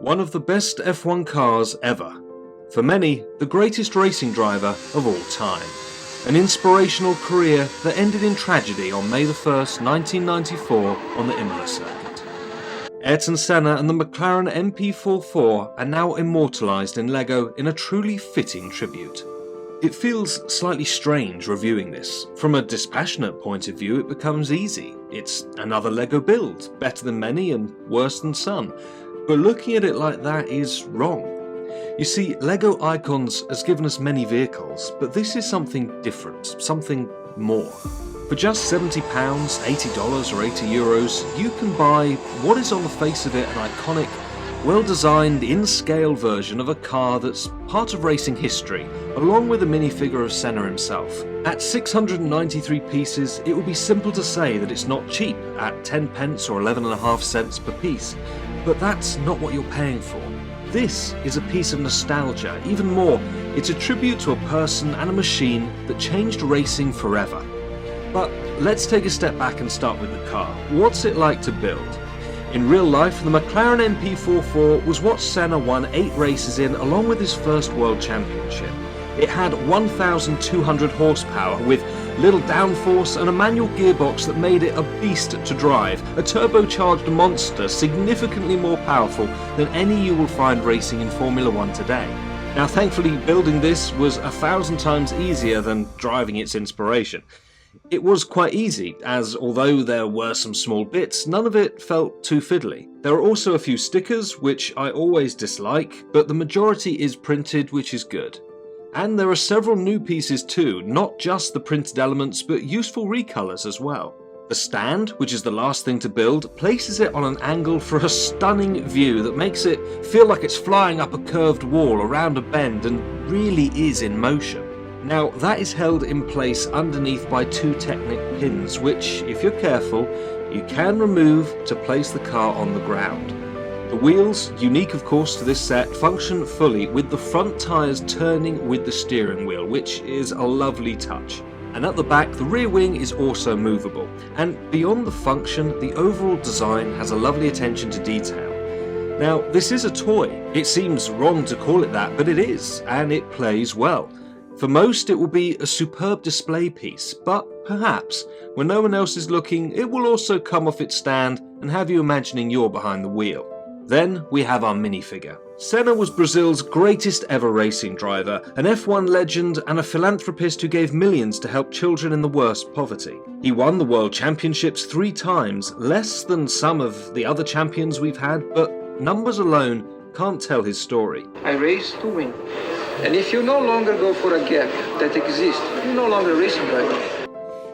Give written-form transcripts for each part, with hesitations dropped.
One of the best F1 cars ever. For many, the greatest racing driver of all time. An inspirational career that ended in tragedy on May 1st, 1994 on the Imola circuit. Ayrton Senna and the McLaren MP44 are now immortalised in LEGO in a truly fitting tribute. It feels slightly strange reviewing this. From a dispassionate point of view, it becomes easy. It's another LEGO build, better than many and worse than some. But looking at it like that is wrong. You see, LEGO Icons has given us many vehicles, but this is something different, something more. For just £70, $80 or €80, you can buy what is on the face of it an iconic, well-designed, in-scale version of a car that's part of racing history, along with a minifigure of Senna himself. At 693 pieces, it would be simple to say that it's not cheap at 10 pence or 11.5 cents per piece, but that's not what you're paying for. This is a piece of nostalgia. Even more, it's a tribute to a person and a machine that changed racing forever. But let's take a step back and start with the car. What's it like to build? In real life, the McLaren MP44 was what Senna won 8 races in along with his first World Championship. It had 1,200 horsepower with little downforce and a manual gearbox that made it a beast to drive, a turbocharged monster significantly more powerful than any you will find racing in Formula 1 today. Now thankfully building this was 1,000 times easier than driving its inspiration. It was quite easy, as although there were some small bits, none of it felt too fiddly. There are also a few stickers, which I always dislike, but the majority is printed, which is good. And there are several new pieces too, not just the printed elements, but useful recolors as well. The stand, which is the last thing to build, places it on an angle for a stunning view that makes it feel like it's flying up a curved wall around a bend and really is in motion. Now that is held in place underneath by 2 Technic pins, which, if you're careful, you can remove to place the car on the ground. The wheels, unique of course to this set, function fully with the front tyres turning with the steering wheel, which is a lovely touch. And at the back, the rear wing is also movable. And beyond the function, the overall design has a lovely attention to detail. Now, this is a toy. It seems wrong to call it that, but it is, and it plays well. For most, it will be a superb display piece, but perhaps, when no one else is looking, it will also come off its stand and have you imagining you're behind the wheel. Then we have our minifigure. Senna was Brazil's greatest ever racing driver, an F1 legend and a philanthropist who gave millions to help children in the worst poverty. He won the World Championships 3 times, less than some of the other champions we've had, but numbers alone can't tell his story. I race to win. And if you no longer go for a gap that exists, you're no longer a racing driver.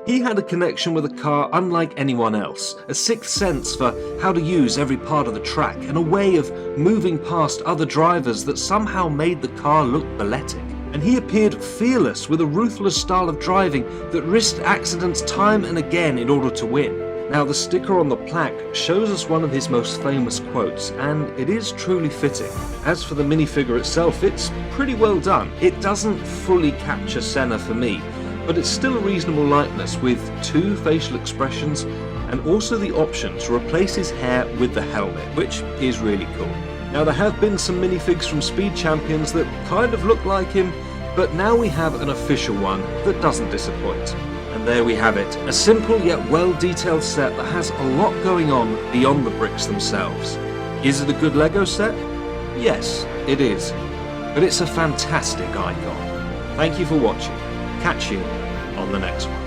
He had a connection with a car unlike anyone else, a sixth sense for how to use every part of the track, and a way of moving past other drivers that somehow made the car look balletic. And he appeared fearless with a ruthless style of driving that risked accidents time and again in order to win. Now the sticker on the plaque shows us one of his most famous quotes, and it is truly fitting. As for the minifigure itself, it's pretty well done. It doesn't fully capture Senna for me, but it's still a reasonable likeness with 2 facial expressions and also the option to replace his hair with the helmet, which is really cool. Now there have been some minifigs from Speed Champions that kind of look like him, but now we have an official one that doesn't disappoint. And there we have it, a simple yet well-detailed set that has a lot going on beyond the bricks themselves. Is it a good LEGO set? Yes, it is. But it's a fantastic icon. Thank you for watching. Catch you on the next one.